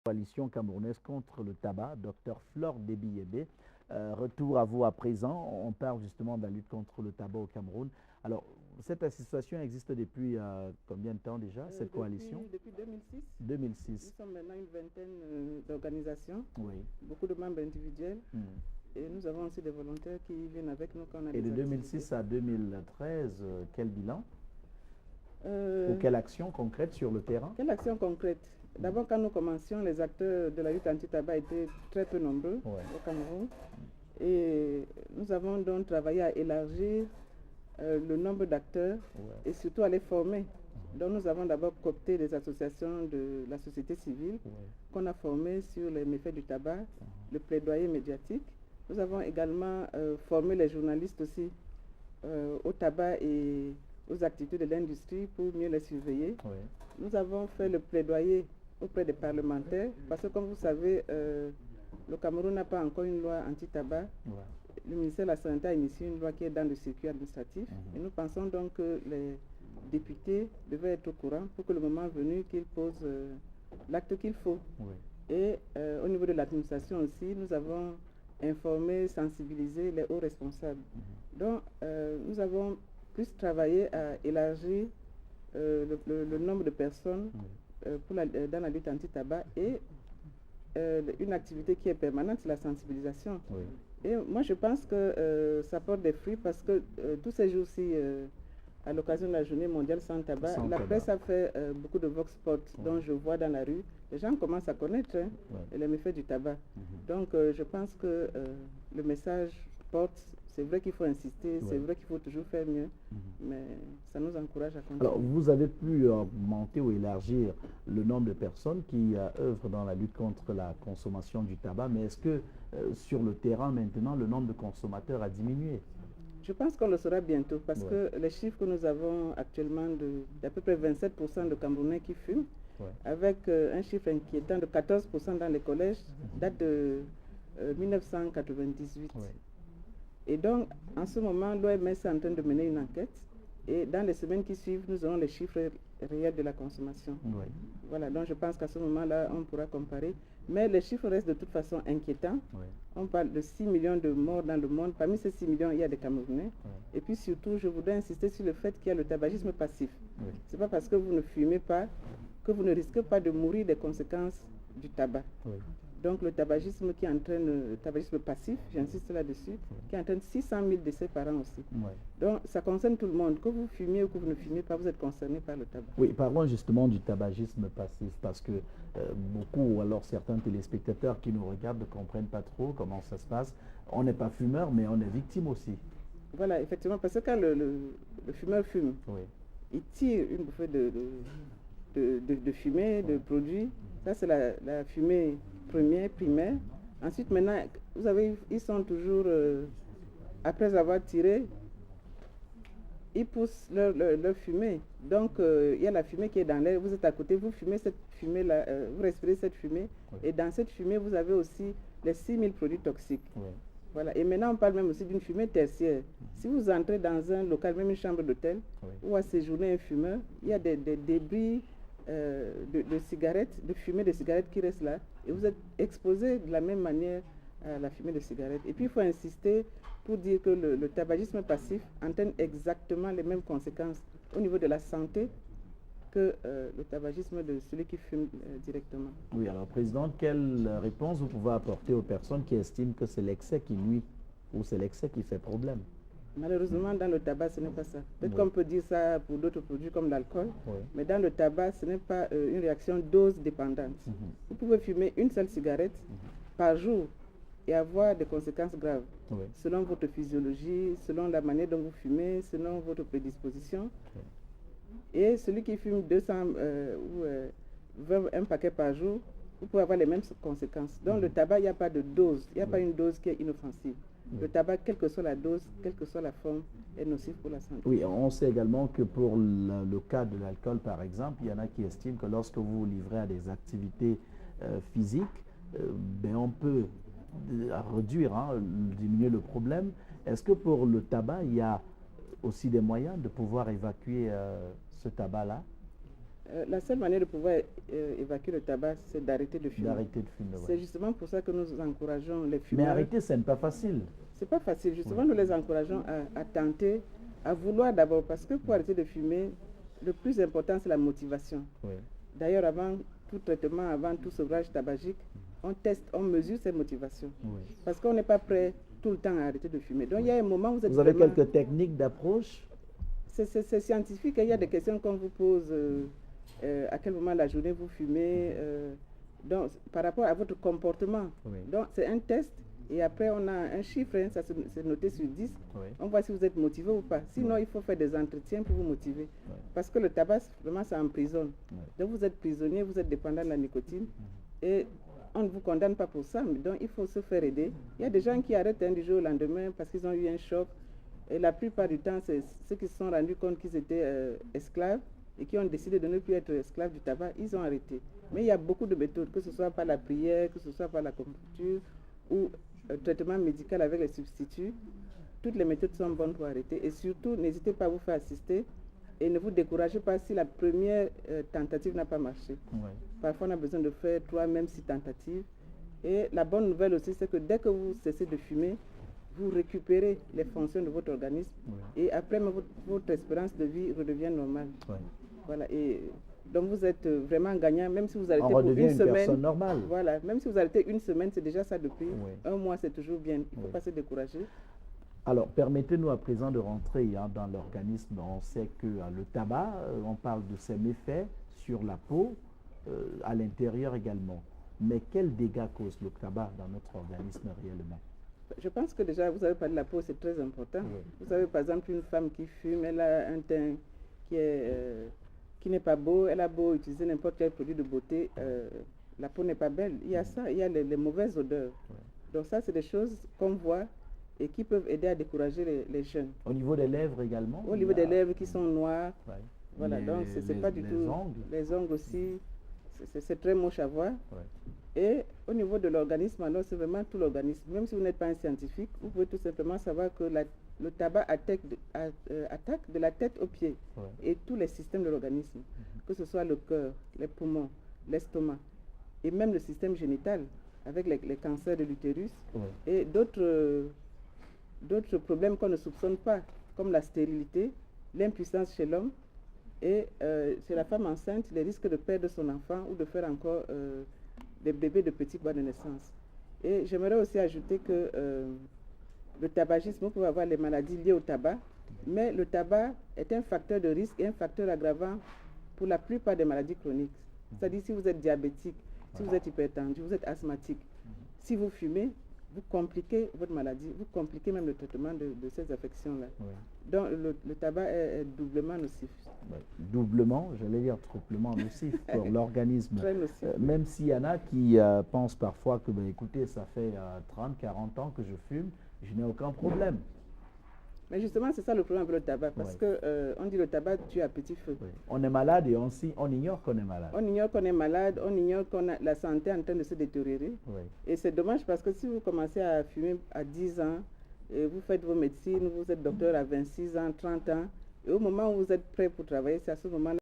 Coalition camerounaise contre le tabac, Dr Flore Déby-Yébé. Retour à vous à présent. On parle justement de la lutte contre le tabac au Cameroun. Alors, cette association existe depuis combien de temps déjà, cette coalition? Depuis 2006. 2006. Nous sommes maintenant une vingtaine d'organisations, Oui. beaucoup de membres individuels. Et nous avons aussi des volontaires qui viennent avec nous quand on a Et des de 2006 activités. à 2013, quel bilan Euh, ou quelle action concrète sur le terrain? Quelle action concrète? D'abord, quand nous commencions, les acteurs de la lutte anti-tabac étaient très peu nombreux au Cameroun. Et nous avons donc travaillé à élargir le nombre d'acteurs et surtout à les former. Donc nous avons d'abord coopté des associations de la société civile qu'on a formées sur les méfaits du tabac, le plaidoyer médiatique. Nous avons également formé les journalistes aussi au tabac et aux activités de l'industrie pour mieux les surveiller. Nous avons fait le plaidoyer auprès des parlementaires parce que comme vous savez, le Cameroun n'a pas encore une loi anti-tabac. Le ministère de la Santé a initié une loi qui est dans le circuit administratif. Et nous pensons donc que les députés devaient être au courant pour que le moment venu qu'ils posent l'acte qu'il faut. Et au niveau de l'administration aussi, nous avons informé, sensibilisé les hauts responsables. Donc nous avons plus travaillé à élargir le nombre de personnes dans la lutte anti-tabac et une activité qui est permanente, c'est la sensibilisation. Et moi, je pense que ça porte des fruits parce que tous ces jours-ci, à l'occasion de la journée mondiale sans tabac, la presse a fait beaucoup de vox pop dont je vois dans la rue. Les gens commencent à connaître les méfaits du tabac. Donc, je pense que le message porte. C'est vrai qu'il faut insister, c'est vrai qu'il faut toujours faire mieux, mais ça nous encourage à continuer. Alors, vous avez pu augmenter ou élargir le nombre de personnes qui œuvrent dans la lutte contre la consommation du tabac, mais est-ce que sur le terrain maintenant, le nombre de consommateurs a diminué? Je pense qu'on le saura bientôt parce que les chiffres que nous avons actuellement, d'à peu près 27% de Camerounais qui fument, avec un chiffre inquiétant de 14% dans les collèges, date de 1998. Et donc, en ce moment, l'OMS est en train de mener une enquête et dans les semaines qui suivent, nous aurons les chiffres réels de la consommation. Voilà, donc je pense qu'à ce moment-là, on pourra comparer. Mais les chiffres restent de toute façon inquiétants. On parle de 6 millions de morts dans le monde. Parmi ces 6 millions, il y a des Camerounais. Et puis surtout, je voudrais insister sur le fait qu'il y a le tabagisme passif. Ce n'est pas parce que vous ne fumez pas que vous ne risquez pas de mourir des conséquences du tabac. Donc le tabagisme qui entraîne, le tabagisme passif, j'insiste là-dessus, qui entraîne 600 000 décès par an aussi. Donc ça concerne tout le monde. Que vous fumiez ou que vous ne fumez pas, vous êtes concerné par le tabac. Oui, parlons justement du tabagisme passif parce que beaucoup, ou alors certains téléspectateurs qui nous regardent ne comprennent pas trop comment ça se passe. On n'est pas fumeur, mais on est victime aussi. Voilà, effectivement, parce que quand le fumeur fume, il tire une bouffée de fumée, de produits. Ça, c'est la fumée primaire. Ensuite, maintenant, vous savez, ils sont toujours, après avoir tiré, ils poussent leur fumée. Donc, il y a la fumée qui est dans l'air, vous êtes à côté, vous fumez cette fumée-là, vous respirez cette fumée. Et dans cette fumée, vous avez aussi les 6000 produits toxiques. Voilà. Et maintenant, on parle même aussi d'une fumée tertiaire. Si vous entrez dans un local, même une chambre d'hôtel, où a séjourné un fumeur, il y a des débris de cigarettes, de fumée de cigarettes qui restent là, et vous êtes exposé de la même manière à la fumée de cigarettes. Et puis il faut insister pour dire que le tabagisme passif entraîne exactement les mêmes conséquences au niveau de la santé que le tabagisme de celui qui fume directement. Oui, alors Président, quelle réponse vous pouvez apporter aux personnes qui estiment que c'est l'excès qui nuit ou c'est l'excès qui fait problème? Malheureusement, dans le tabac, ce n'est pas ça. Peut-être qu'on peut dire ça pour d'autres produits comme l'alcool, mais dans le tabac, ce n'est pas une réaction dose dépendante. Vous pouvez fumer une seule cigarette par jour et avoir des conséquences graves, selon votre physiologie, selon la manière dont vous fumez, selon votre prédisposition. Et celui qui fume 200 ou 20, un paquet par jour, vous pouvez avoir les mêmes conséquences. Donc le tabac, il n'y a pas de dose, il n'y a pas une dose qui est inoffensive. Le tabac, quelle que soit la dose, quelle que soit la forme, est nocif pour la santé. Oui, on sait également que pour le cas de l'alcool, par exemple, il y en a qui estiment que lorsque vous vous livrez à des activités physiques, ben on peut réduire, diminuer le problème. Est-ce que pour le tabac, il y a aussi des moyens de pouvoir évacuer ce tabac-là? La seule manière de pouvoir évacuer le tabac, c'est d'arrêter de fumer. C'est justement pour ça que nous encourageons les fumeurs. Mais arrêter, ce n'est pas facile. C'est pas facile. Justement, nous les encourageons à tenter, à vouloir d'abord, parce que pour arrêter de fumer, le plus important, c'est la motivation. D'ailleurs, avant tout traitement, avant tout sevrage tabagique, on teste, on mesure ses motivations. Parce qu'on n'est pas prêt tout le temps à arrêter de fumer. Donc, il y a un moment où vous êtes... Vous avez quelques techniques d'approche? C'est scientifique. Il y a des questions qu'on vous pose. À quel moment de la journée vous fumez, donc, par rapport à votre comportement. Donc, c'est un test. Et après, on a un chiffre, hein, ça c'est noté sur 10. On voit si vous êtes motivé ou pas. Sinon, il faut faire des entretiens pour vous motiver. Parce que le tabac, vraiment, ça emprisonne. Donc, vous êtes prisonnier, vous êtes dépendant de la nicotine. Et on ne vous condamne pas pour ça. Mais donc, il faut se faire aider. Il y a des gens qui arrêtent du jour au lendemain parce qu'ils ont eu un choc. Et la plupart du temps, c'est ceux qui se sont rendus compte qu'ils étaient esclaves et qui ont décidé de ne plus être esclaves du tabac, ils ont arrêté. Mais il y a beaucoup de méthodes, que ce soit par la prière, que ce soit par la confiture ou traitement médical avec les substituts. Toutes les méthodes sont bonnes pour arrêter. Et surtout, n'hésitez pas à vous faire assister et ne vous découragez pas si la première tentative n'a pas marché. Parfois, on a besoin de faire 3, même 6 tentatives. Et la bonne nouvelle aussi, c'est que dès que vous cessez de fumer, vous récupérez les fonctions de votre organisme et après, votre espérance de vie redevient normale. Voilà, et donc vous êtes vraiment gagnant, même si vous arrêtez pour une semaine. Normale. Voilà, même si vous arrêtez une semaine, c'est déjà ça de prix. Un mois, c'est toujours bien. Il ne faut pas se décourager. Alors, permettez-nous à présent de rentrer dans l'organisme. On sait que le tabac, on parle de ses méfaits sur la peau, à l'intérieur également. Mais quels dégâts cause le tabac dans notre organisme réellement? Je pense que déjà, vous avez parlé de la peau, c'est très important. Vous savez, par exemple, une femme qui fume, elle a un teint qui n'est pas beau, elle a beau utiliser n'importe quel produit de beauté, la peau n'est pas belle. Il y a ça, il y a les mauvaises odeurs. Donc ça, c'est des choses qu'on voit et qui peuvent aider à décourager les jeunes. Au niveau des lèvres également? Au niveau des lèvres qui sont noires. Voilà, donc c'est pas du tout... Les ongles aussi, c'est très moche à voir. Et au niveau de l'organisme, alors c'est vraiment tout l'organisme. Même si vous n'êtes pas un scientifique, vous pouvez tout simplement savoir que le tabac attaque de la tête aux pieds et tous les systèmes de l'organisme, que ce soit le cœur, les poumons, l'estomac et même le système génital avec les cancers de l'utérus et d'autres problèmes qu'on ne soupçonne pas, comme la stérilité, l'impuissance chez l'homme et chez la femme enceinte, les risques de perdre son enfant ou de faire encore des bébés de petits mois de naissance. Et j'aimerais aussi ajouter que le tabagisme, vous pouvez avoir les maladies liées au tabac, mais le tabac est un facteur de risque et un facteur aggravant pour la plupart des maladies chroniques. C'est-à-dire si vous êtes diabétique, si vous êtes hypertendu, vous êtes asthmatique, si vous fumez, vous compliquez votre maladie, vous compliquez même le traitement de ces affections-là. Donc le tabac est doublement nocif. Doublement, j'allais dire triplement nocif pour l'organisme. Très nocif. Même s'il y en a qui pensent parfois que, écoutez, ça fait 30, 40 ans que je fume, je n'ai aucun problème. Mais justement, c'est ça le problème avec le tabac, parce que on dit le tabac tue à petit feu. On est malade et on ignore qu'on est malade. On ignore qu'on est malade, on ignore qu'on a la santé en train de se détériorer. Et c'est dommage parce que si vous commencez à fumer à 10 ans, et vous faites vos médecines, vous êtes docteur à 26 ans, 30 ans, et au moment où vous êtes prêt pour travailler, c'est à ce moment-là